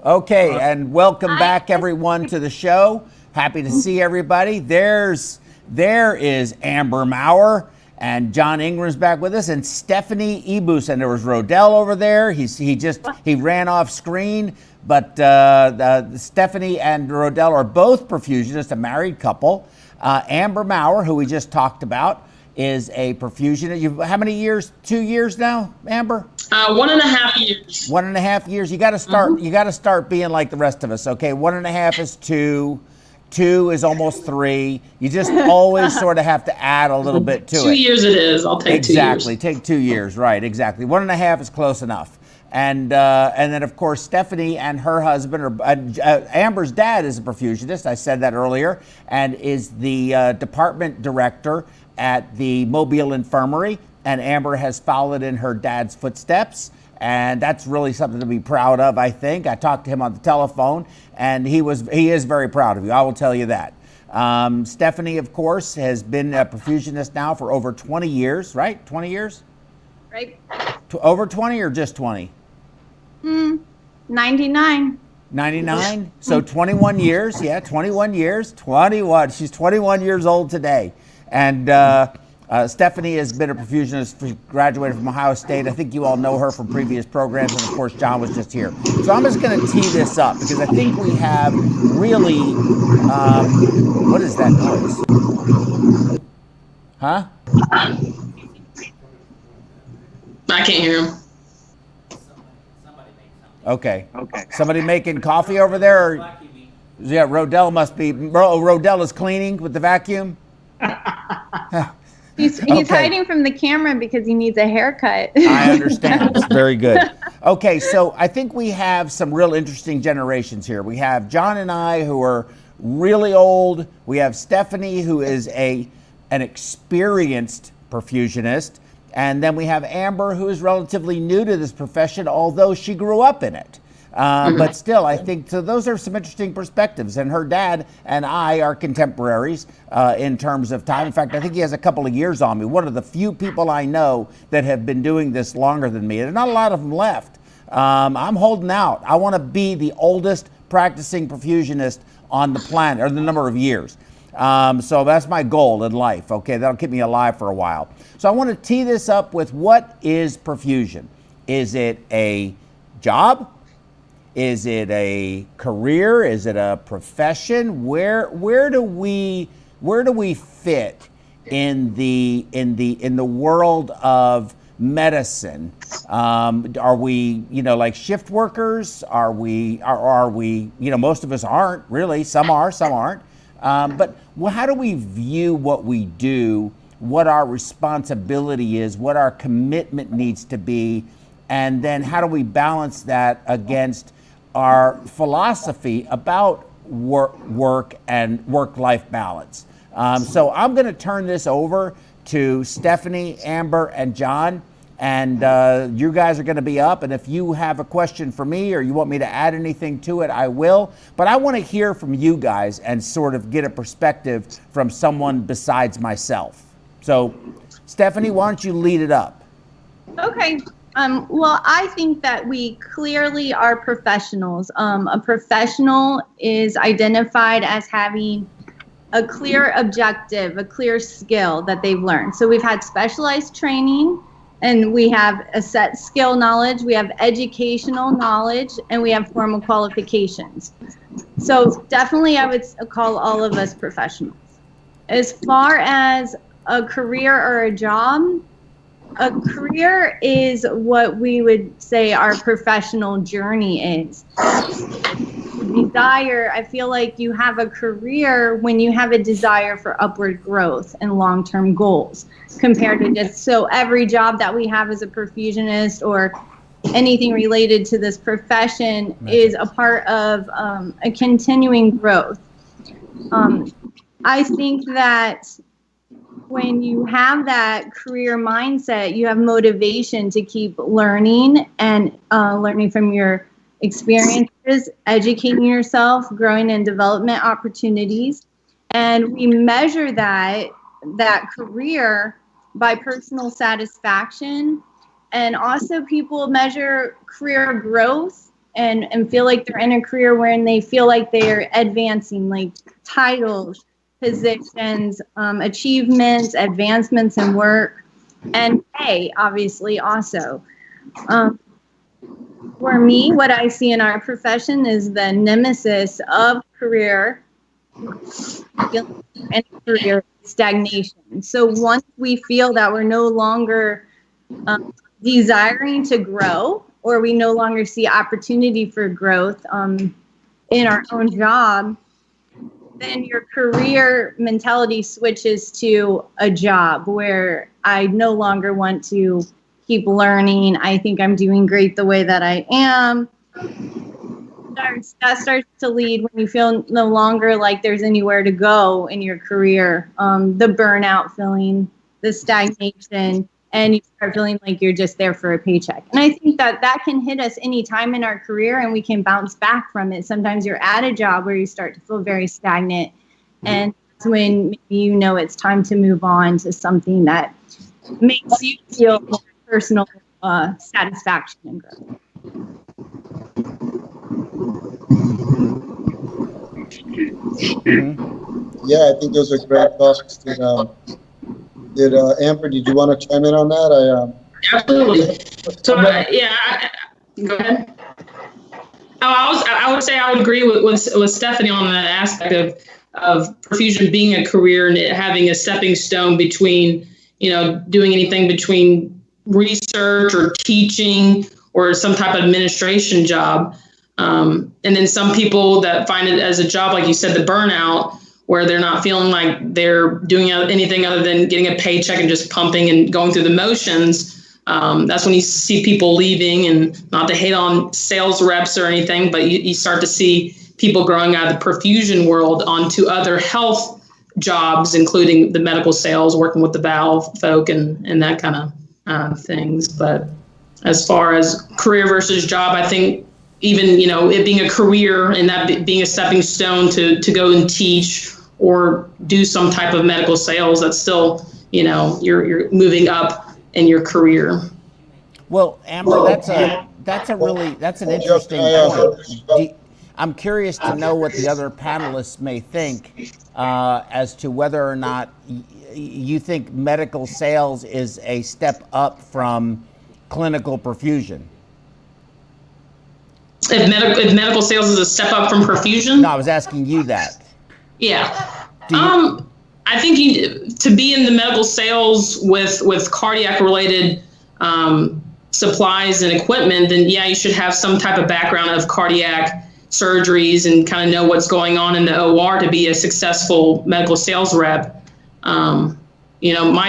Okay, and welcome back everyone to the show. Happy to see everybody. There is Amber Maurer, and John Ingram's back with us, and Stephanie Ebus, and there was Rodell over there. He ran off screen, but Stephanie and Rodell are both perfusionists, a married couple. Amber Maurer, who we just talked about, is a perfusionist. How many years? 2 years now, Amber? 1.5 years. 1.5 years. You got to start. You got to start being like the rest of us. Okay, 1.5 is 2. 2 is almost 3. You just always sort of have to add a little bit to it. 2 years it is. I'll take 2 years. Exactly. Take 2 years. Right. Exactly. 1.5 is close enough. And then of course Stephanie and her husband, Amber's dad, is a perfusionist. I said that earlier, and is the department director at the Mobile Infirmary. And Amber has followed in her dad's footsteps, and that's really something to be proud of, I think. I talked to him on the telephone, and he is very proud of you. I will tell you that. Stephanie, of course, has been a perfusionist now for over 20 years, right? 20 years? Right. Over 20 or just 20? 99. 99? So 21 years, yeah, 21 years. 21. She's 21 years old today. And Stephanie has been a perfusionist, graduated from Ohio State. I think you all know her from previous programs, and of course John was just here. So I'm just going to tee this up because I think we have really, what is that noise? Huh? I can't hear him. Okay. Somebody making coffee over there? Or, yeah, Rodell must be, Rodell is cleaning with the vacuum? He's hiding from the camera because he needs a haircut. I understand. It's very good. Okay, so I think we have some real interesting generations here. We have John and I, who are really old. We have Stephanie, who is an experienced perfusionist. And then we have Amber, who is relatively new to this profession, although she grew up in it. But still, I think, so those are some interesting perspectives. And her dad and I are contemporaries in terms of time. In fact, I think he has a couple of years on me. One of the few people I know that have been doing this longer than me. There's not a lot of them left. I'm holding out. I want to be the oldest practicing perfusionist on the planet, or the number of years. So that's my goal in life. Okay, that'll keep me alive for a while. So I want to tee this up with, what is perfusion? Is it a job? Is it a career? Is it a profession? Where do we fit in the world of medicine? Are we, like shift workers? Are we, most of us aren't really. Some are, some aren't. But how do we view what we do, what our responsibility is, what our commitment needs to be, and then how do we balance that against our philosophy about work and work-life balance? So I'm going to turn this over to Stephanie, Amber, and John, and you guys are going to be up, and if you have a question for me or you want me to add anything to it, I will. But I want to hear from you guys and sort of get a perspective from someone besides myself. So Stephanie, why don't you lead it up? Okay. Well, I think that we clearly are professionals. A professional is identified as having a clear objective, a clear skill that they've learned. So we've had specialized training, and we have a set skill knowledge, we have educational knowledge, and we have formal qualifications. So definitely I would call all of us professionals. As far as a career or a job, a career is what we would say our professional journey is. Desire, I feel like you have a career when you have a desire for upward growth and long-term goals, compared to just, so every job that we have as a perfusionist or anything related to this profession is a part of a continuing growth. I think that when you have that career mindset, you have motivation to keep learning and learning from your experiences, educating yourself, growing in development opportunities. And we measure that career by personal satisfaction. And also people measure career growth and feel like they're in a career wherein they feel like they're advancing, like titles, positions, achievements, advancements in work, and pay, obviously, also. For me, what I see in our profession is the nemesis of career and career stagnation. So once we feel that we're no longer desiring to grow, or we no longer see opportunity for growth in our own job, then your career mentality switches to a job where I no longer want to keep learning. I think I'm doing great the way that I am. That starts to lead when you feel no longer like there's anywhere to go in your career. The burnout feeling, the stagnation, and you start feeling like you're just there for a paycheck. And I think that can hit us any time in our career, and we can bounce back from it. Sometimes you're at a job where you start to feel very stagnant, and that's when you know it's time to move on to something that makes you feel more personal satisfaction and growth. Yeah, I think those are great thoughts. Did Amber, did you want to chime in on that? Absolutely. So, go ahead. I would say I would agree with Stephanie on that aspect of Perfusion being a career and it having a stepping stone between, doing anything between research or teaching or some type of administration job. And then some people that find it as a job, like you said, the burnout, where they're not feeling like they're doing anything other than getting a paycheck and just pumping and going through the motions. That's when you see people leaving, and not to hate on sales reps or anything, but you start to see people growing out of the perfusion world onto other health jobs, including the medical sales, working with the valve folk and that kind of things. But as far as career versus job, I think even, it being a career and that being a stepping stone to go and teach or do some type of medical sales, that's still, you're moving up in your career. Well, Amber, that's an interesting point. I'm curious to know what the other panelists may think as to whether or not you think medical sales is a step up from clinical perfusion. If medical sales is a step up from perfusion? No, I was asking you that. Yeah. I think to be in the medical sales with cardiac related supplies and equipment, then you should have some type of background of cardiac surgeries and kind of know what's going on in the OR to be a successful medical sales rep. My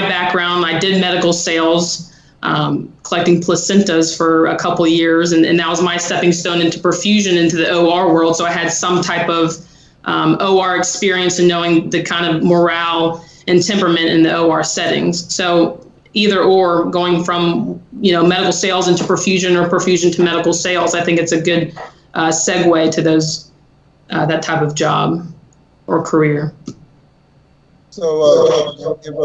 background, I did medical sales, collecting placentas for a couple of years, and that was my stepping stone into perfusion, into the OR world. So I had some type of OR experience and knowing the kind of morale and temperament in the OR settings. So either or, going from medical sales into perfusion or perfusion to medical sales, I think it's a good segue to those that type of job or career. So give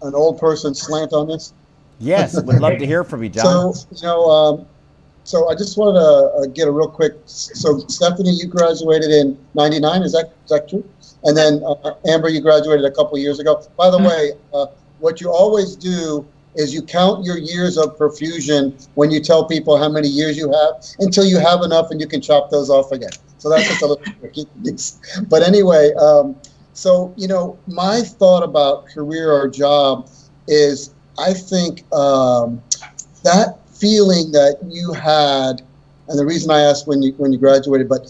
an old person slant on this. Yes, would love to hear from you, John. So I just wanted to get a real quick. So Stephanie, you graduated in '99. Is that true? And then Amber, you graduated a couple of years ago. By the way, what you always do is you count your years of perfusion when you tell people how many years you have until you have enough and you can chop those off again. So that's just a little tricky. But anyway, my thought about career or job is I think that feeling that you had, and the reason I asked when you graduated, but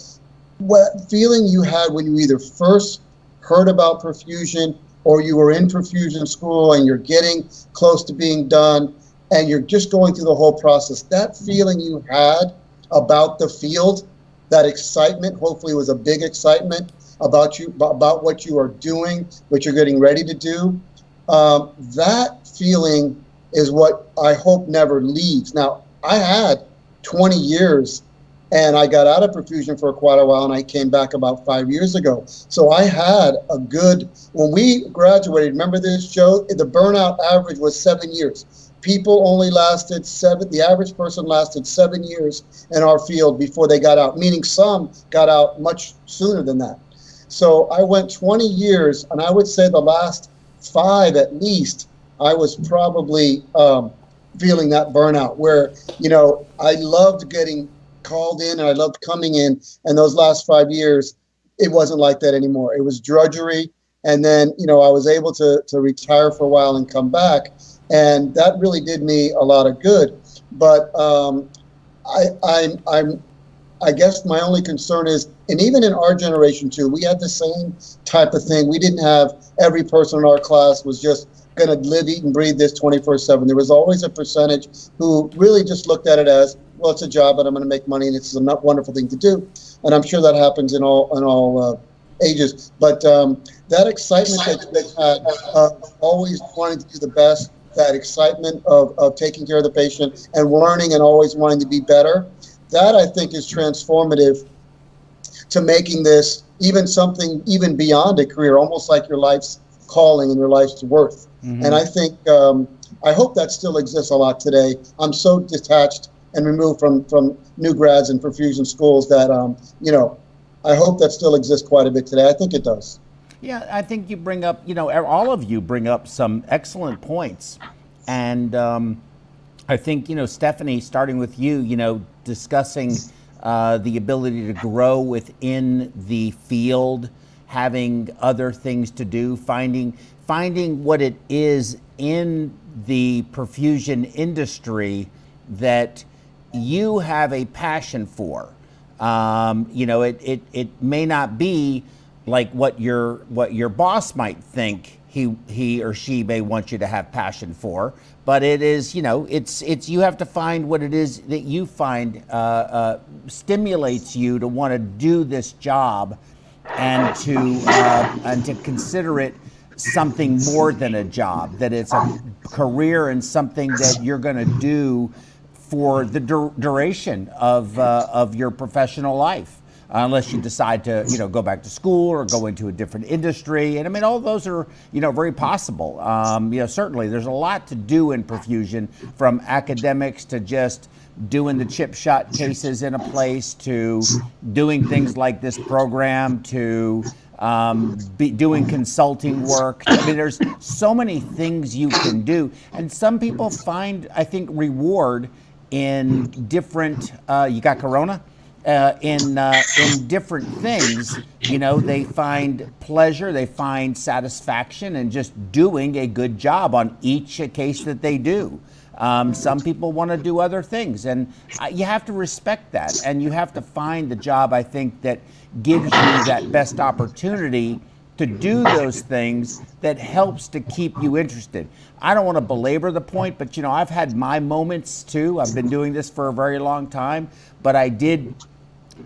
what feeling you had when you either first heard about perfusion or you were in perfusion school and you're getting close to being done and you're just going through the whole process, that feeling you had about the field, that excitement, hopefully it was a big excitement about what you are doing, what you're getting ready to do, that feeling is what I hope never leaves. Now, I had 20 years and I got out of perfusion for quite a while and I came back about 5 years ago. So I had a good, when we graduated, remember this, Joe? The burnout average was 7 years. people only lasted the average person lasted 7 years in our field before they got out, meaning some got out much sooner than that. So I went 20 years, and I would say the last 5 at least, I was probably feeling that burnout where, I loved getting called in and I loved coming in. And those last 5 years, it wasn't like that anymore. It was drudgery. And then, I was able to retire for a while and come back. And that really did me a lot of good. But I guess my only concern is, and even in our generation too, we had the same type of thing. We didn't have every person in our class was just going to live, eat, and breathe this 24/7. There was always a percentage who really just looked at it as, well, it's a job and I'm going to make money and it's a wonderful thing to do. And I'm sure that happens in all ages. But that excitement that they had, always wanting to do the best, that excitement of taking care of the patient and learning and always wanting to be better, that I think is transformative to making this something even beyond a career, almost like your life's calling and your life's worth. Mm-hmm. And I think, I hope that still exists a lot today. I'm so detached and removed from new grads and perfusion schools that, I hope that still exists quite a bit today. I think it does. Yeah, I think you bring up, all of you bring up some excellent points. And I think, Stephanie, starting with you, discussing the ability to grow within the field, having other things to do, finding what it is in the perfusion industry that you have a passion for. It may not be like what your boss might think he or she may want you to have passion for, but it is, it's you have to find what it is that you find stimulates you to want to do this job and to consider it something more than a job, that it's a career and something that you're going to do for the duration of your professional life, unless you decide to, go back to school or go into a different industry. And I mean, all those are, very possible. Certainly there's a lot to do in perfusion, from academics to just doing the chip shot cases in a place, to doing things like this program, to doing consulting work. I mean, there's so many things you can do. And some people find, I think, reward in different, you got Corona? In different things. They find pleasure, they find satisfaction in just doing a good job on each case that they do. Some people want to do other things, and you have to respect that, and you have to find the job, I think, that gives you that best opportunity to do those things that helps to keep you interested. I don't want to belabor the point, but I've had my moments too. I've been doing this for a very long time, but I did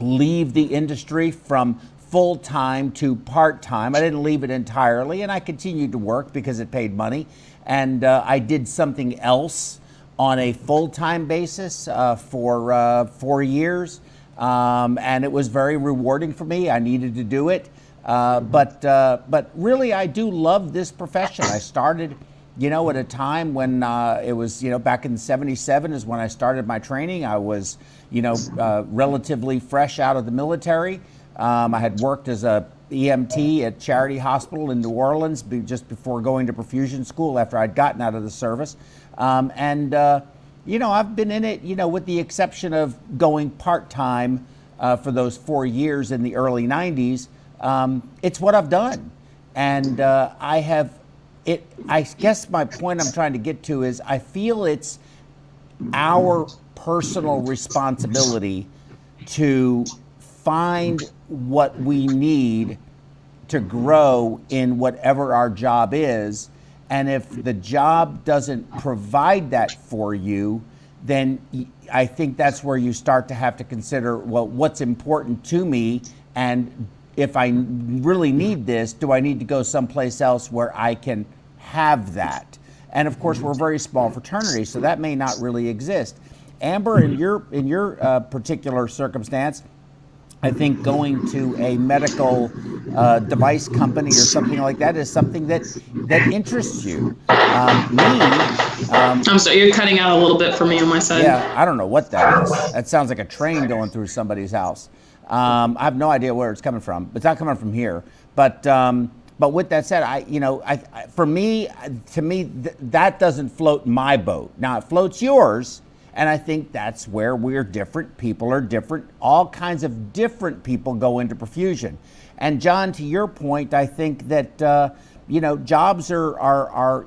leave the industry from full-time to part-time. I didn't leave it entirely, and I continued to work because it paid money. And I did something else on a full-time basis for 4 years, and it was very rewarding for me. I needed to do it, but really, I do love this profession. I started, at a time when it was, back in '77 is when I started my training. I was, relatively fresh out of the military. I had worked as a EMT at Charity Hospital in New Orleans just before going to perfusion school after I'd gotten out of the service. I've been in it, with the exception of going part-time for those 4 years in the early 90s. It's what I've done. And I guess my point I'm trying to get to is I feel it's our personal responsibility to find what we need to grow in whatever our job is. And if the job doesn't provide that for you, then I think that's where you start to have to consider, well, what's important to me? And if I really need this, do I need to go someplace else where I can have that? And of course, we're a very small fraternity, so that may not really exist. Amber, in your particular circumstance, I think going to a medical device company or something like that is something that interests you. Me, I'm sorry, you're cutting out a little bit for me on my side. Yeah, I don't know what that is. That sounds like a train going through somebody's house. I have no idea where it's coming from. It's not coming from here. But with that said, for me, that doesn't float my boat. Now it floats yours, and I think that's where we're different. People are different. All kinds of different people go into perfusion. And John, to your point, I think that jobs are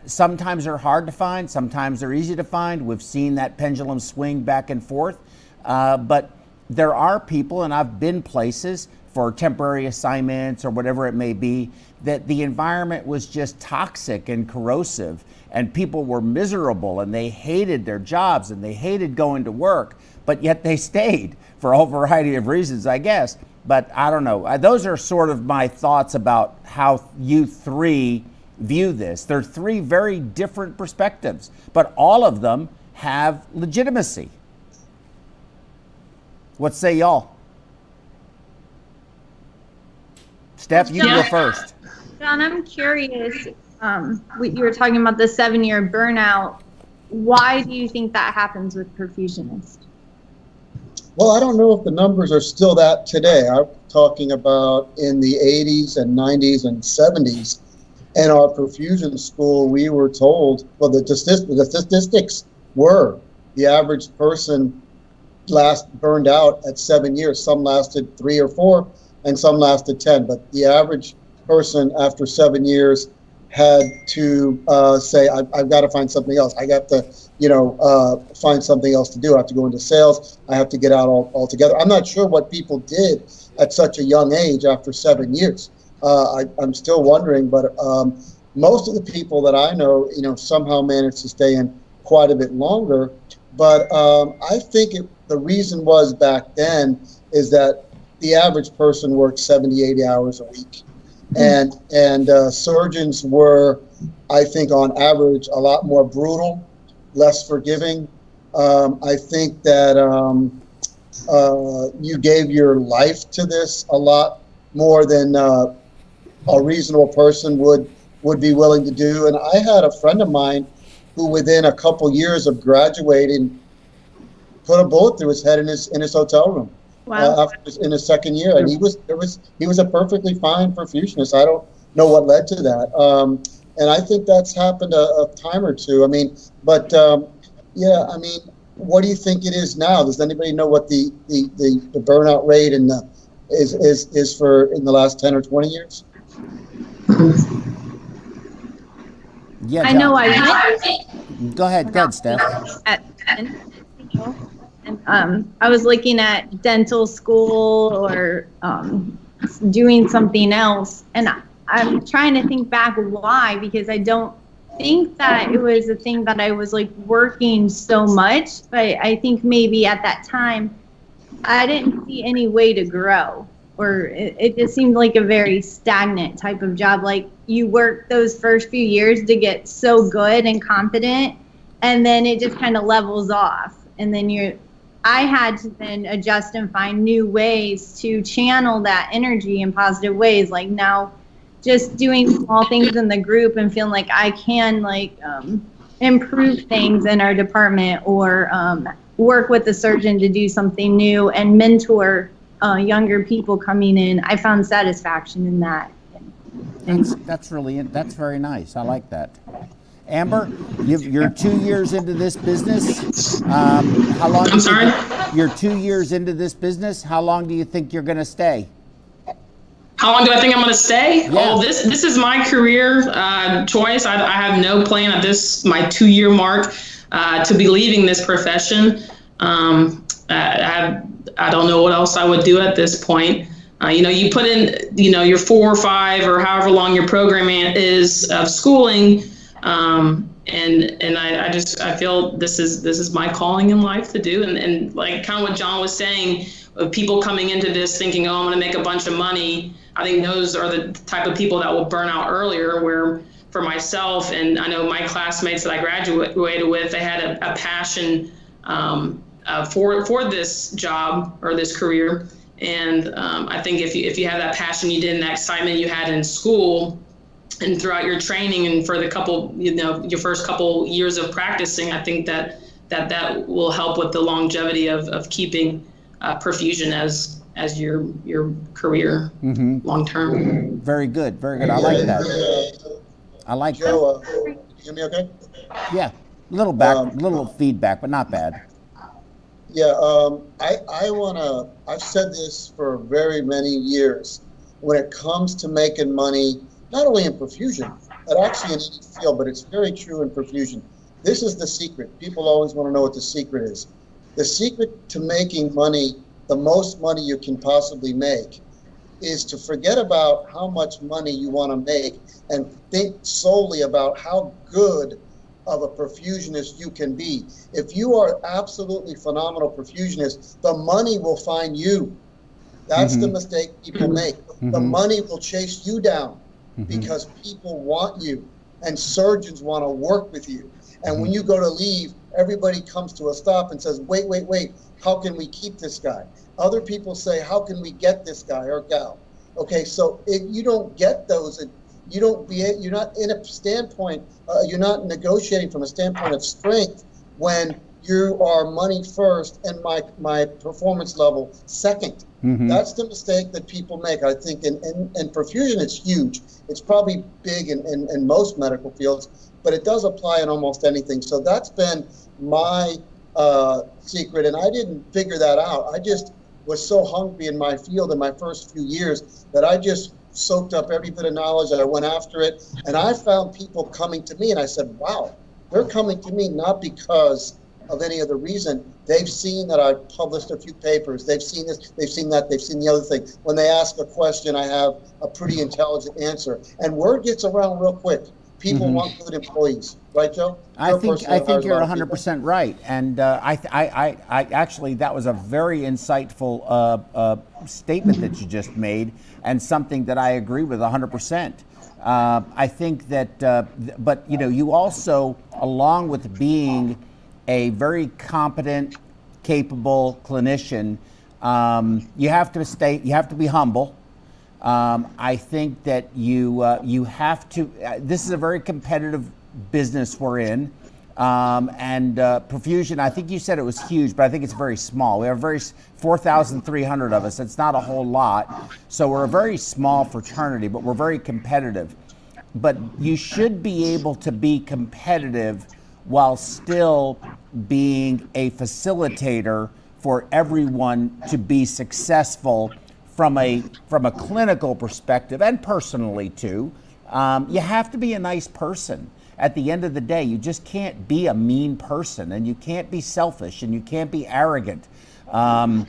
sometimes they're hard to find, sometimes they're easy to find. We've seen that pendulum swing back and forth. But there are people, and I've been places for temporary assignments or whatever it may be, that the environment was just toxic and corrosive, and people were miserable, and they hated their jobs, and they hated going to work, but yet they stayed for a whole variety of reasons, I guess. But I don't know. Those are sort of my thoughts about how you three view this. They're three very different perspectives, but all of them have legitimacy. What say y'all? Steph, you can go first. John, I'm curious. You were talking about the 7-year burnout. Why do you think that happens with perfusionists? Well, I don't know if the numbers are still that today. I'm talking about in the 80s and 90s and 70s. In our perfusion school, we were told, well, the statistics were the average person burned out at 7 years. Some lasted 3 or 4, and some lasted 10. But the average person after 7 years had to say, I've got to find something else. I got to, find something else to do. I have to go into sales. I have to get out altogether. I'm not sure what people did at such a young age after 7 years. I'm still wondering, but most of the people that I know, somehow managed to stay in quite a bit longer. But I think the reason was back then is that the average person worked 70, 80 hours a week. And surgeons were, I think, on average, a lot more brutal, less forgiving. I think that you gave your life to this a lot more than a reasonable person would be willing to do. And I had a friend of mine who, within a couple years of graduating, put a bullet through his head in his hotel room. Wow. In his second year, and he was a perfectly fine perfusionist. I don't know what led to that, and I think that's happened a time or two. I mean, but yeah, I mean, what do you think it is now? Does anybody know what the burnout rate is for in the last 10 or 20 years? Yeah, I know Go ahead, Steph. And I was looking at dental school or doing something else, and I'm trying to think back why, because I don't think that it was a thing that I was like working so much, but I think maybe at that time I didn't see any way to grow, or it just seemed like a very stagnant type of job. Like you work those first few years to get so good and confident, and then it just kind of levels off, and then I had to then adjust and find new ways to channel that energy in positive ways. Like now, just doing small things in the group and feeling like I can improve things in our department, or work with the surgeon to do something new and mentor younger people coming in. I found satisfaction in that. That's very nice. I like that. Amber, you're 2 years into this business. How long? I'm sorry? You're 2 years into this business. How long do you think you're going to stay? How long do I think I'm going to stay? Yeah. Oh, this is my career choice. I have no plan at my 2-year mark to be leaving this profession. I don't know what else I would do at this point. You put in, your 4 or 5 or however long your program is of schooling. And I feel this is my calling in life to do. And like kind of what John was saying, of people coming into this thinking, oh, I'm going to make a bunch of money. I think those are the type of people that will burn out earlier, where for myself, and I know my classmates that I graduated with, they had a passion for this job or this career. And I think if you have that passion you did and that excitement you had in school, and throughout your training and for the couple, your first couple years of practicing, I think that will help with the longevity of keeping perfusion as your career long term. Very good, very good. I like that. I like Joe, that. can you hear me okay? Yeah, little feedback, but not bad. Yeah, I've said this for very many years. When it comes to making money, not only in perfusion, but actually in any field, but it's very true in perfusion. This is the secret. People always want to know what the secret is. The secret to making money, the most money you can possibly make, is to forget about how much money you want to make and think solely about how good of a perfusionist you can be. If you are absolutely phenomenal perfusionist, the money will find you. That's the mistake people make. The money will chase you down because people want you and surgeons want to work with you. And when you go to leave, everybody comes to a stop and says, wait, how can we keep this guy? Other people say, how can we get this guy or gal? Okay, so if you don't get those, you're not in a standpoint, you're not negotiating from a standpoint of strength when you are money first and my performance level second. That's the mistake that people make. I think in perfusion, it's huge. It's probably big in most medical fields, but it does apply in almost anything. So that's been my secret, and I didn't figure that out. I just was so hungry in my field in my first few years that I just soaked up every bit of knowledge and I went after it. And I found people coming to me and I said, wow, they're coming to me not because of any other reason. They've seen that I've published a few papers. They've seen this, they've seen that, they've seen the other thing. When they ask a question, I have a pretty intelligent answer. And word gets around real quick. People want good employees, right, Joe? I think you're 100% right, and I actually that was a very insightful statement that you just made, and something that I agree with 100%. I think that, but you also, along with being a very competent, capable clinician, you have to be humble. I think that you have to. This is a very competitive business we're in, and perfusion. I think you said it was huge, but I think it's very small. We have 4,300 of us. It's not a whole lot, so we're a very small fraternity, but we're very competitive. But you should be able to be competitive while still being a facilitator for everyone to be successful. From a clinical perspective and personally too, you have to be a nice person. At the end of the day, you just can't be a mean person, and you can't be selfish, and you can't be arrogant, and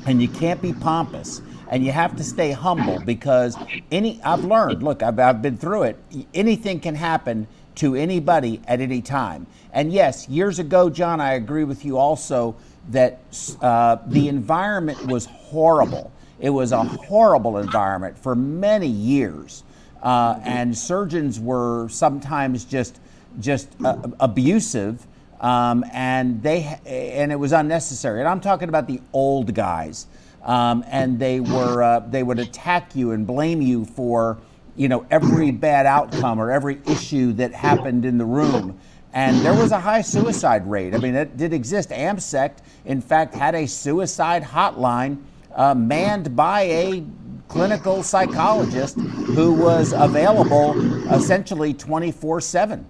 you can't be pompous, and you have to stay humble because I've learned, look, I've been through it. Anything can happen to anybody at any time. And yes, years ago, John, I agree with you also that the environment was horrible. It was a horrible environment for many years, and surgeons were sometimes just abusive, and it was unnecessary. And I'm talking about the old guys, and they would attack you and blame you for every bad outcome or every issue that happened in the room. And there was a high suicide rate. I mean, it did exist. AMSEC, in fact, had a suicide hotline manned by a clinical psychologist who was available essentially 24/7.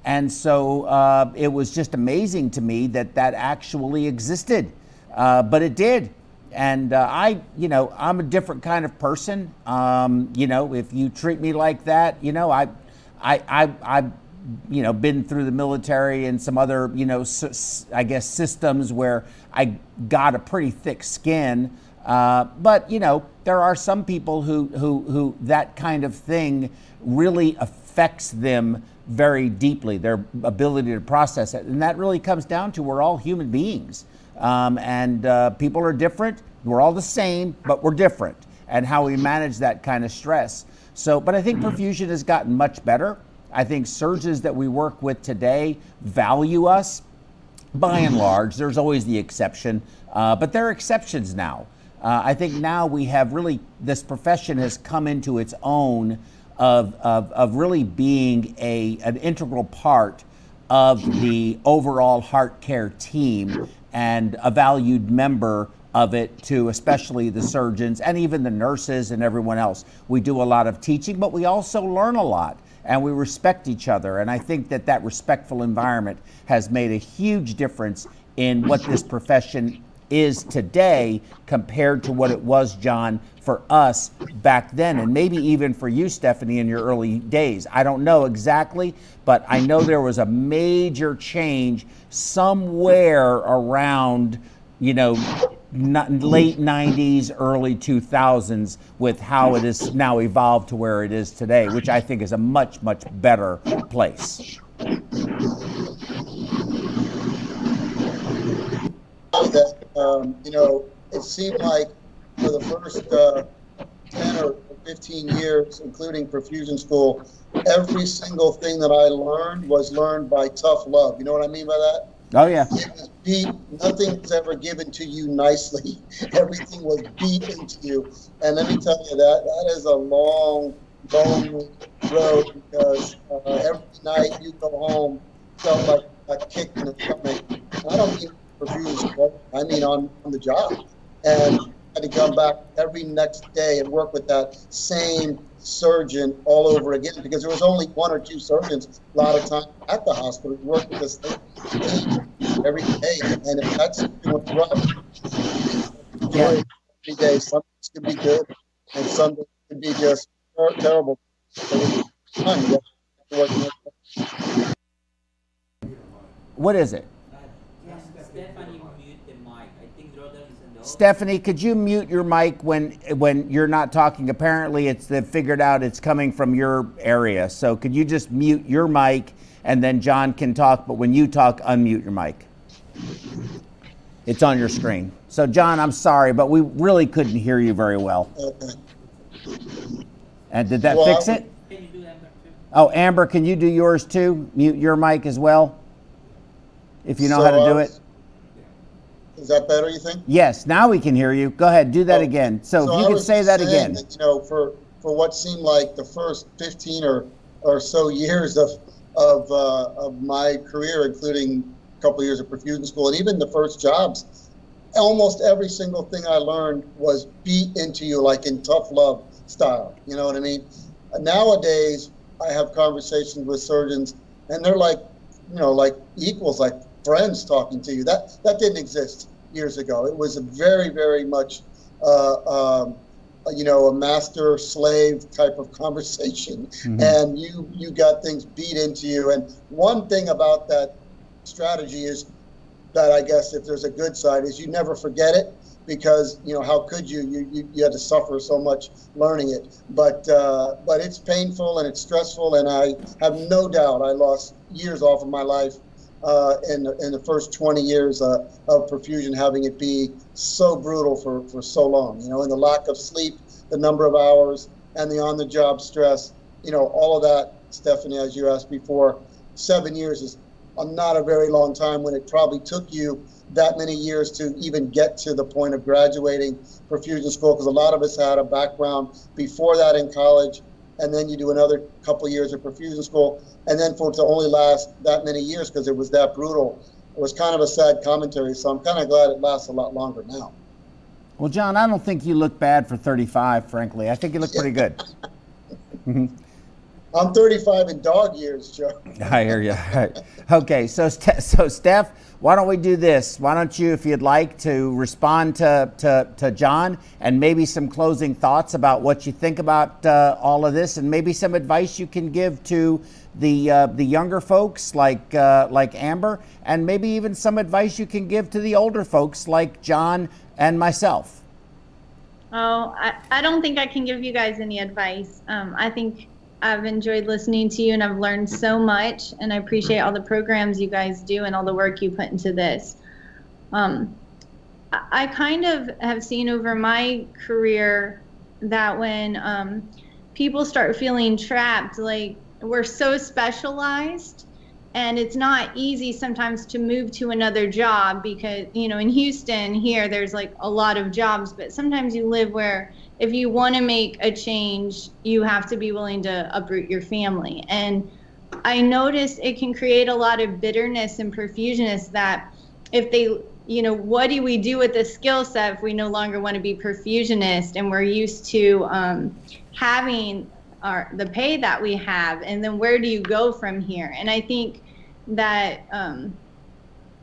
And so it was just amazing to me that actually existed, but it did. And I'm a different kind of person. If you treat me like that, I've been through the military and some other, I guess systems where I got a pretty thick skin. But there are some people who that kind of thing really affects them very deeply, their ability to process it. And that really comes down to we're all human beings. And people are different. We're all the same, but we're different. And how we manage that kind of stress. But I think perfusion has gotten much better. I think surgeons that we work with today value us. By and large, there's always the exception, but there are exceptions now. I think now we have really, this profession has come into its own of really being an integral part of the overall heart care team and a valued member of it, to especially the surgeons and even the nurses and everyone else. We do a lot of teaching, but we also learn a lot, and we respect each other. And I think that respectful environment has made a huge difference in what this profession is today compared to what it was, John, for us back then, and maybe even for you, Stephanie, in your early days. I don't know exactly, but I know there was a major change somewhere around, late 90s, early 2000s, with how it is now evolved to where it is today, which I think is a much, much better place. That, it seemed like for the first 10 or 15 years, including perfusion school, every single thing that I learned was learned by tough love. You know what I mean by that? Oh, yeah. It was beat. Nothing was ever given to you nicely. Everything was beat into you. And let me tell you, that is a long, lonely road, because every night you go home felt like a kick in the stomach. I don't mean perfusion school, I mean on the job. And I had to come back every next day and work with that same surgeon all over again, because there was only one or two surgeons a lot of time at the hospital. We worked with this thing every day, and if that's doing rough, every day, some days could be good, and some days could be just terrible. So what is it? Stephanie, mute the mic. I think Rodel is in the Stephanie, could you mute your mic when you're not talking? Apparently, they've figured out it's coming from your area. So could you just mute your mic, and then John can talk, but when you talk, unmute your mic. It's on your screen. So John, I'm sorry, but we really couldn't hear you very well. Okay. And did that fix it? Can you do Amber too? Oh, Amber, can you do yours too? Mute your mic as well, if you know how to do it. Is that better, you think? Yes, now we can hear you. Go ahead, do that again. So if you could say that again. That, for what seemed like the first 15 or so years of my career, including a couple of years of perfusion school and even the first jobs, almost every single thing I learned was beat into you, like in tough love style. You know what I mean? Nowadays, I have conversations with surgeons, and they're like, like equals, like friends talking to you. That didn't exist years ago. It was a very, very much, a master-slave type of conversation, mm-hmm. and you got things beat into you. And one thing about that strategy is that, I guess, if there's a good side, is you never forget it, because how could you had to suffer so much learning it. But it's painful and it's stressful, and I have no doubt I lost years off of my life in the first 20 years of perfusion, having it be so brutal for so long, and the lack of sleep, the number of hours, and the on-the-job stress, all of that, Stephanie, as you asked before, 7 years is not a very long time, when it probably took you that many years to even get to the point of graduating perfusion school, because a lot of us had a background before that in college, and then you do another couple of years of perfusion school, and then for it to only last that many years because it was that brutal. It was kind of a sad commentary, so I'm kind of glad it lasts a lot longer now. Well, John, I don't think you look bad for 35, frankly. I think you look pretty good. I'm 35 in dog years, Joe. I hear you. Okay, so Steph, why don't we do this? Why don't you, if you'd like, to respond to John, and maybe some closing thoughts about what you think about all of this, and maybe some advice you can give to the younger folks like Amber, and maybe even some advice you can give to the older folks like John and myself. Oh, I don't think I can give you guys any advice. I think I've enjoyed listening to you, and I've learned so much, and I appreciate all the programs you guys do and all the work you put into this. I kind of have seen over my career that when people start feeling trapped, like we're so specialized And it's not easy sometimes to move to another job because, in Houston here, there's like a lot of jobs, but sometimes you live where if you want to make a change, you have to be willing to uproot your family. And I noticed it can create a lot of bitterness in perfusionists that if they, what do we do with the skill set if we no longer want to be perfusionist and we're used to having the pay that we have, and then where do you go from here? And I think that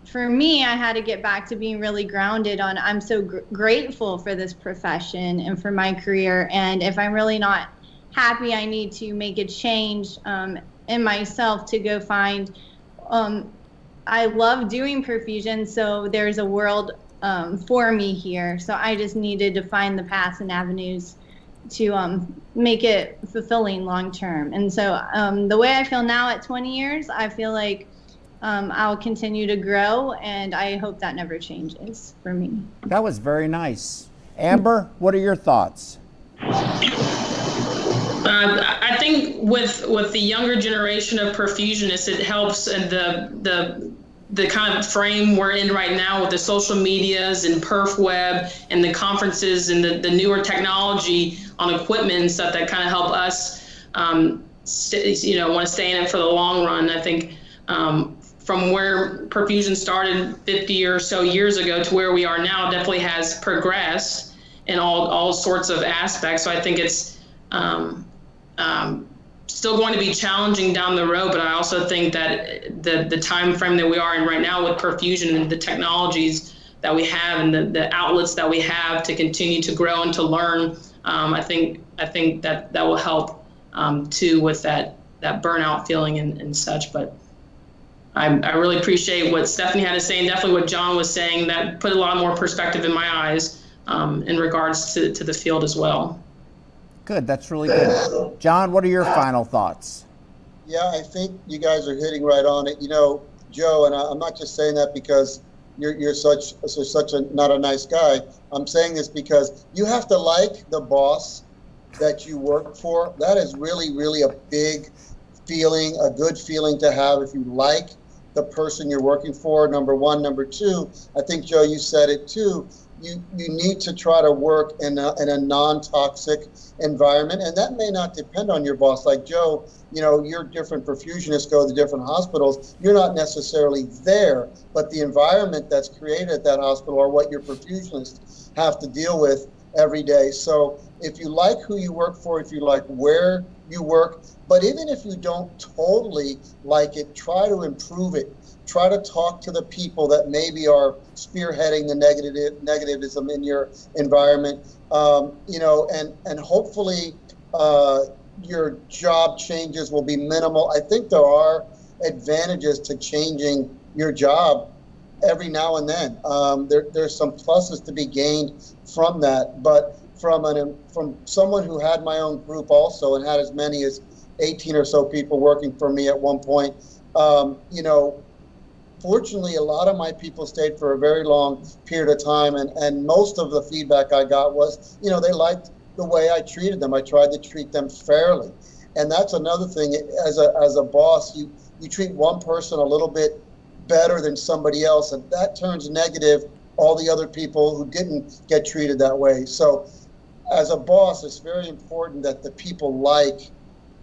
for me, I had to get back to being really grounded on I'm so grateful for this profession and for my career, and if I'm really not happy, I need to make a change in myself to go find I love doing perfusion, so there's a world for me here, so I just needed to find the paths and avenues to make it fulfilling long term. And so the way I feel now at 20 years, I feel like I'll continue to grow, and I hope that never changes for me. That was very nice. Amber, what are your thoughts? I think with the younger generation of perfusionists, it helps in the kind of frame we're in right now with the social medias and perf web and the conferences and the newer technology on equipment and stuff that kind of help us, want to stay in it for the long run. I think from where perfusion started 50 or so years ago to where we are now definitely has progressed in all sorts of aspects. So I think it's still going to be challenging down the road, but I also think that the time frame that we are in right now with perfusion and the technologies that we have and the outlets that we have to continue to grow and to learn, I think that will help too with that burnout feeling and such. But I really appreciate what Stephanie had to say, and definitely what John was saying. That put a lot more perspective in my eyes in regards to the field as well. Good, that's really good. John, what are your final thoughts? Yeah, I think you guys are hitting right on it. Joe, and I'm not just saying that because you're such not a nice guy. I'm saying this because you have to like the boss that you work for. That is really, really a big feeling, a good feeling to have if you like the person you're working for, number one. Number two, I think, Joe, you said it too, you need to try to work in a non-toxic environment, and that may not depend on your boss. Like Joe, you're different perfusionists go to different hospitals. You're not necessarily there, but the environment that's created at that hospital or what your perfusionists have to deal with every day. So if you like who you work for, if you like where you work, but even if you don't totally like it, try to improve it. Try to talk to the people that maybe are spearheading the negativism in your environment, and hopefully your job changes will be minimal. I think there are advantages to changing your job every now and then. There's some pluses to be gained from that, but from someone who had my own group also and had as many as 18 or so people working for me at one point, fortunately, a lot of my people stayed for a very long period of time, and most of the feedback I got was, they liked the way I treated them. I tried to treat them fairly, and that's another thing. As a boss, you treat one person a little bit better than somebody else, and that turns negative all the other people who didn't get treated that way. So, as a boss, it's very important that the people like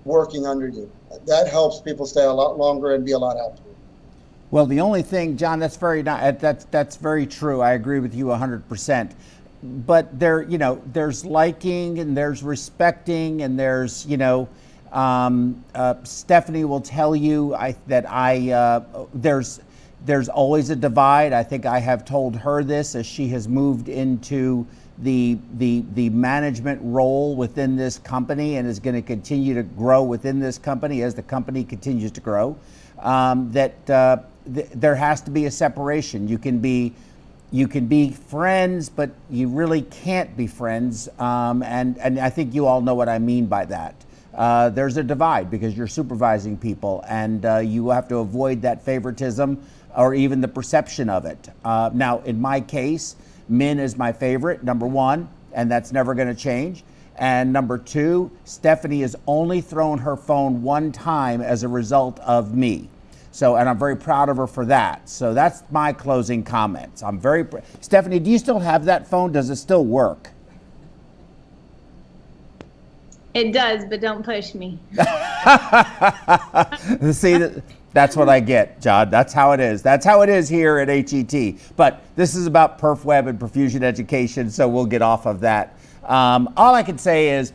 working under you. That helps people stay a lot longer and be a lot happier. Well, the only thing, John, that's very true. I agree with you 100%. But there's liking and there's respecting and there's, Stephanie will tell you that there's always a divide. I think I have told her this as she has moved into the management role within this company and is going to continue to grow within this company as the company continues to grow. There has to be a separation. You can be friends, but you really can't be friends. And I think you all know what I mean by that. There's a divide because you're supervising people, and you have to avoid that favoritism or even the perception of it. Now, in my case, Min is my favorite, number one, and that's never going to change. And number two, Stephanie has only thrown her phone one time as a result of me. So, and I'm very proud of her for that. So that's my closing comments. I'm very, Stephanie, do you still have that phone? Does it still work? It does, but don't push me. See, that's what I get, John. That's how it is. That's how it is here at HET. But this is about Perf Web and Perfusion Education, so we'll get off of that. All I can say is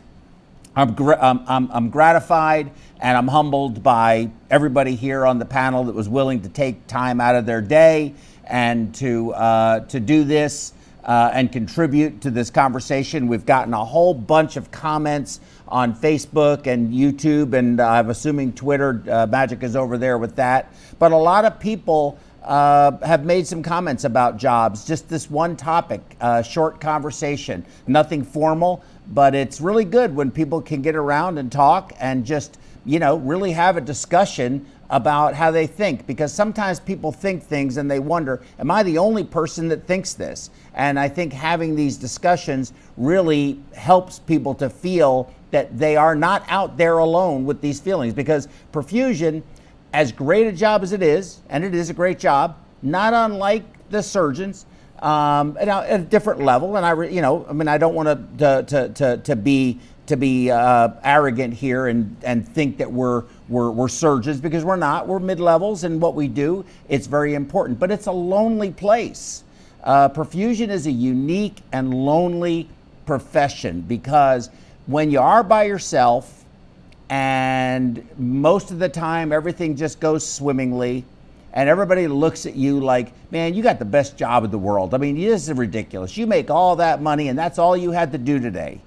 I'm gratified and I'm humbled by everybody here on the panel that was willing to take time out of their day and to do this and contribute to this conversation. We've gotten a whole bunch of comments on Facebook and YouTube, and I'm assuming Twitter. Magic is over there with that. But a lot of people have made some comments about jobs. Just this one topic, short conversation, nothing formal, but it's really good when people can get around and talk and just, really have a discussion about how they think, because sometimes people think things and they wonder, am I the only person that thinks this? And I think having these discussions really helps people to feel that they are not out there alone with these feelings, because perfusion, as great a job as it is, and it is a great job, not unlike the surgeons, at a different level. And I don't want to be arrogant here and think that we're surgeons, because we're not. We're mid-levels, and what we do, it's very important. But it's a lonely place. Perfusion is a unique and lonely profession, because when you are by yourself and most of the time everything just goes swimmingly and everybody looks at you like, man, you got the best job in the world. I mean, this is ridiculous. You make all that money and that's all you had to do today.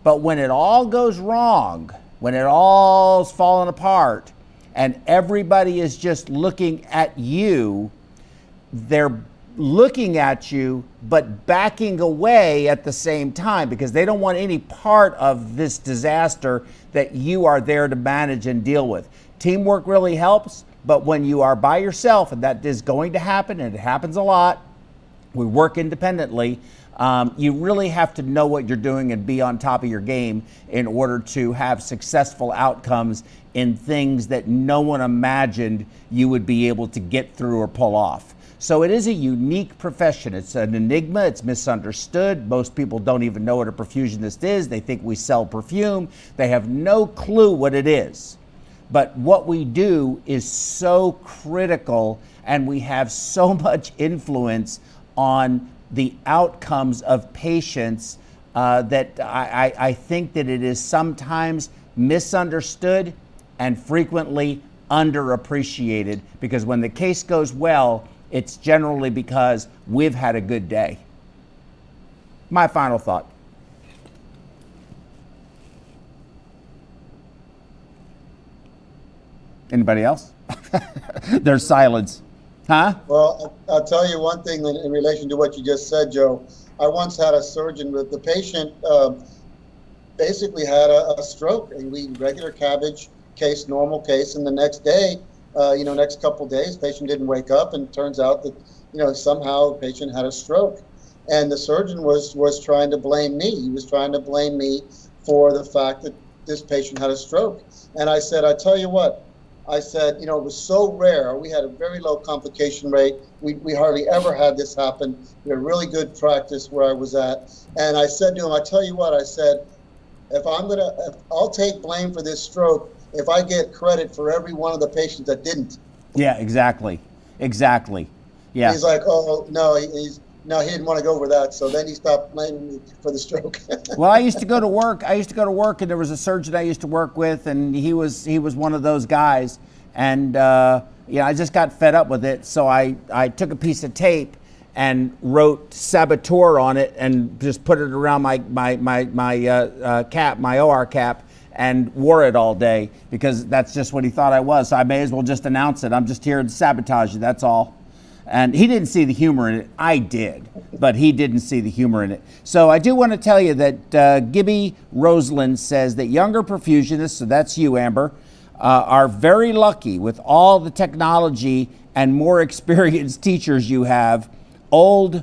But when it all goes wrong, when it all's falling apart and everybody is just looking at you, they're looking at you but backing away at the same time, because they don't want any part of this disaster that you are there to manage and deal with. Teamwork really helps, but when you are by yourself, and that is going to happen, and it happens a lot, we work independently, you really have to know what you're doing and be on top of your game in order to have successful outcomes in things that no one imagined you would be able to get through or pull off. So it is a unique profession. It's an enigma. It's misunderstood. Most people don't even know what a perfusionist is. They think we sell perfume. They have no clue what it is. But what we do is so critical, and we have so much influence on the outcomes of patients that I think that it is sometimes misunderstood and frequently underappreciated, because when the case goes well, it's generally because we've had a good day. My final thought. Anybody else? There's silence. Huh? Well, I'll tell you one thing in relation to what you just said, Joe. I once had a surgeon with the patient basically had a stroke, a regular cabbage case, normal case, and the next day, next couple of days, patient didn't wake up, and it turns out that, somehow the patient had a stroke. And the surgeon was trying to blame me. He was trying to blame me for the fact that this patient had a stroke. And I said, I tell you what, I said, it was so rare. We had a very low complication rate. We hardly ever had this happen. We had really good practice where I was at. And I said to him, I tell you what, I said, I'll take blame for this stroke if I get credit for every one of the patients that didn't. Yeah, exactly. Yeah. He's like, oh, no, he didn't want to go over that. So then he stopped blaming me for the stroke. Well, I used to go to work, and there was a surgeon I used to work with, and he was one of those guys. And, I just got fed up with it. So I took a piece of tape and wrote saboteur on it and just put it around my cap, my OR cap, and wore it all day, because that's just what he thought I was. So I may as well just announce it. I'm just here to sabotage you, that's all. And he didn't see the humor in it. I did, but he didn't see the humor in it. So I do want to tell you that Gibby Roseland says that younger perfusionists, so that's you, Amber, are very lucky with all the technology and more experienced teachers you have. Old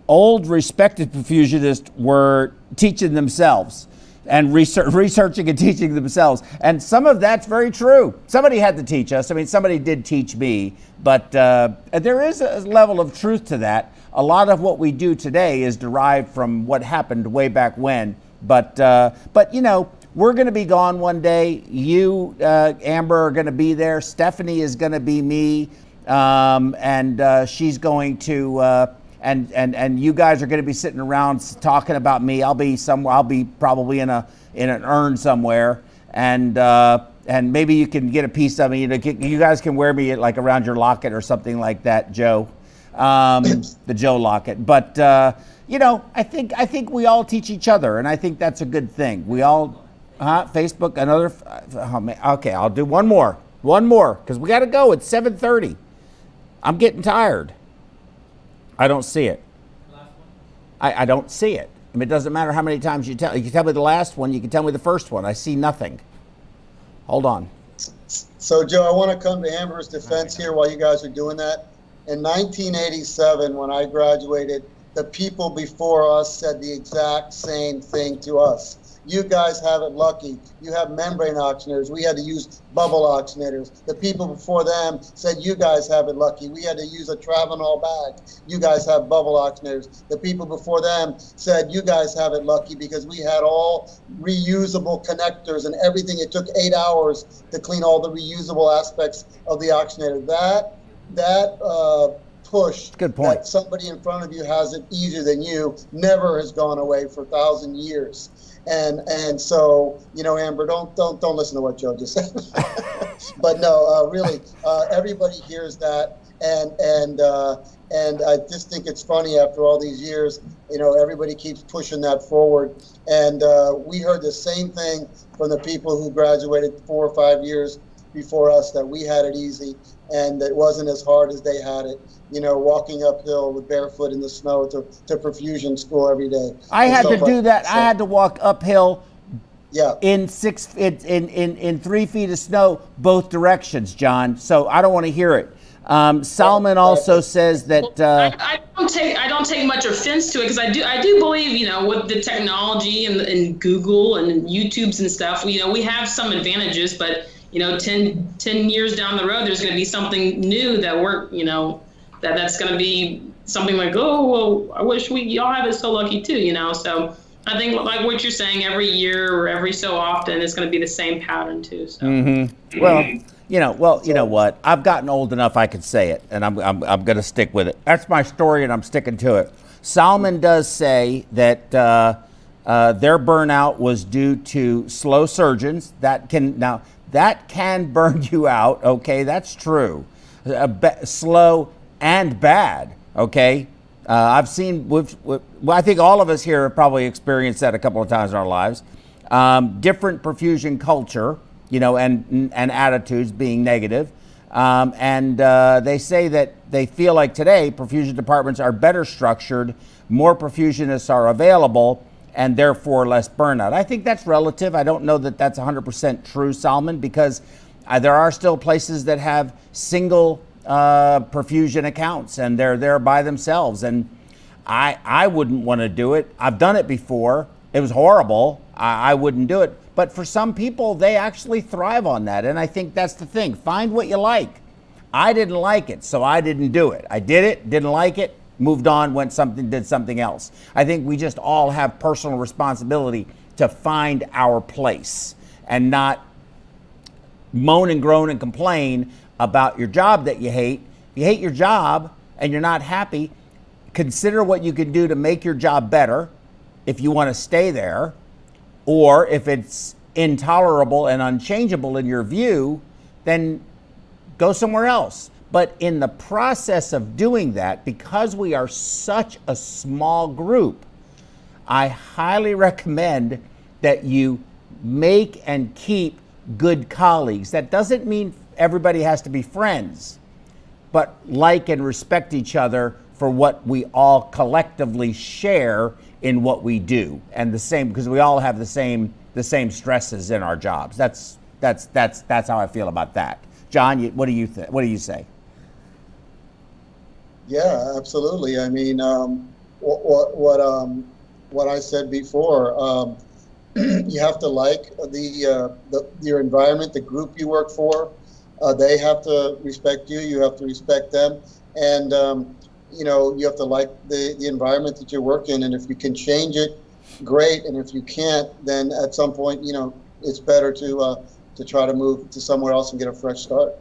respected perfusionists were teaching themselves. and researching and teaching themselves. And some of that's very true. Somebody had to teach us. I mean, somebody did teach me, but there is a level of truth to that. A lot of what we do today is derived from what happened way back when. But you know, we're going to be gone one day. You, Amber, are going to be there. Stephanie is going to be me, and she's going to. And you guys are going to be sitting around talking about me. I'll be somewhere. I'll be probably in an urn somewhere, and maybe you can get a piece of me. You guys can wear me like around your locket or something like that, Joe, the Joe locket. But you know, I think we all teach each other, and I think that's a good thing. We all, Facebook, another. Okay, I'll do one more, because we got to go. It's 7:30. I'm getting tired. I don't see it. I don't see it. I mean, it doesn't matter how many times you tell. You can tell me the last one. You can tell me the first one. I see nothing. Hold on. So, Joe, I want to come to Amber's defense here while you guys are doing that. In 1987, when I graduated, the people before us said the exact same thing to us. You guys have it lucky. You have membrane oxygenators. We had to use bubble oxygenators. The people before them said, you guys have it lucky. We had to use a Travenol bag. You guys have bubble oxygenators. The people before them said, you guys have it lucky because we had all reusable connectors and everything. It took 8 hours to clean all the reusable aspects of the oxygenator. That push Good point. that somebody in front of you has it easier than you never has gone away for 1,000 years. And so, you know, Amber, don't listen to what Joe just said. But no, really, everybody hears that, and I just think it's funny after all these years, you know, everybody keeps pushing that forward. And we heard the same thing from the people who graduated 4 or 5 years before us, that we had it easy and it wasn't as hard as they had it. You know, walking uphill with barefoot in the snow to perfusion school every day. I had to do that. So, I had to walk uphill yeah. in 3 feet of snow both directions, John. So I don't want to hear it. Solomon also says that I don't take much offense to it, because I do believe, you know, with the technology and Google and YouTubes and stuff, you know, we have some advantages, but you know, 10 years down the road, there's going to be something new that we're, you know, that's going to be something like, oh, well, I wish y'all have it so lucky too, you know. So I think like what you're saying, every year or every so often, it's going to be the same pattern too. So. Mm-hmm. Well, you know what? I've gotten old enough I could say it, and I'm going to stick with it. That's my story, and I'm sticking to it. Solomon does say that their burnout was due to slow surgeons. That can burn you out. Okay, that's true. Slow and bad. Okay, I've seen. I think all of us here have probably experienced that a couple of times in our lives. Different perfusion culture, you know, and attitudes being negative. And they say that they feel like today perfusion departments are better structured, more perfusionists are available, and therefore less burnout. I think that's relative. I don't know that that's 100% true, Solomon, because there are still places that have single perfusion accounts, and they're there by themselves. And I wouldn't want to do it. I've done it before. It was horrible. I wouldn't do it. But for some people, they actually thrive on that. And I think that's the thing. Find what you like. I didn't like it, so I didn't do it. I did it, didn't like it, moved on, did something else. I think we just all have personal responsibility to find our place and not moan and groan and complain about your job that you hate. If you hate your job and you're not happy, consider what you can do to make your job better if you want to stay there, or if it's intolerable and unchangeable in your view, then go somewhere else. But in the process of doing that, because we are such a small group, I highly recommend that you make and keep good colleagues. That doesn't mean everybody has to be friends, but like and respect each other for what we all collectively share in what we do, and the same, because we all have the same stresses in our jobs. That's how I feel about that. John, what do you say? Yeah, absolutely. I mean, what I said before, you have to like your environment, the group you work for. They have to respect you. You have to respect them, and you have to like the environment that you work in. And if you can change it, great. And if you can't, then at some point, it's better to try to move to somewhere else and get a fresh start.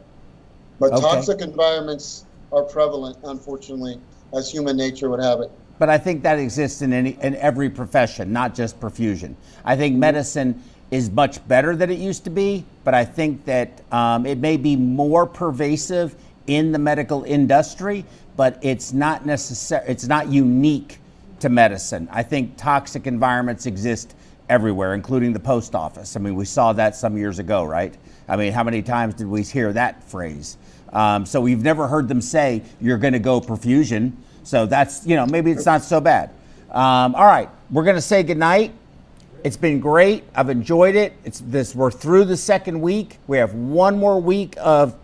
But Okay. toxic environments are prevalent, unfortunately, as human nature would have it. But I think that exists in every profession, not just perfusion. I think medicine is much better than it used to be, but I think that it may be more pervasive in the medical industry, but it's not it's not unique to medicine. I think toxic environments exist everywhere, including the post office. I mean, we saw that some years ago, right? I mean, how many times did we hear that phrase? So we've never heard them say, you're going to go perfusion. So that's, maybe it's not so bad. All right, we're going to say goodnight. It's been great. I've enjoyed it. We're through the second week. We have one more week of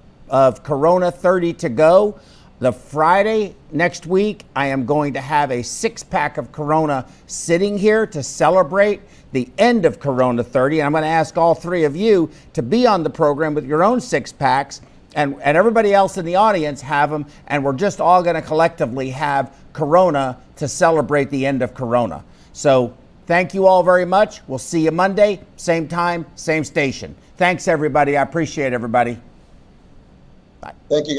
Corona 30 to go. The Friday next week, I am going to have a 6-pack of Corona sitting here to celebrate the end of Corona 30. And I'm going to ask all three of you to be on the program with your own 6-packs. And everybody else in the audience have them, and we're just all going to collectively have Corona to celebrate the end of Corona. So thank you all very much. We'll see you Monday, same time, same station. Thanks, everybody. I appreciate everybody. Bye. Thank you.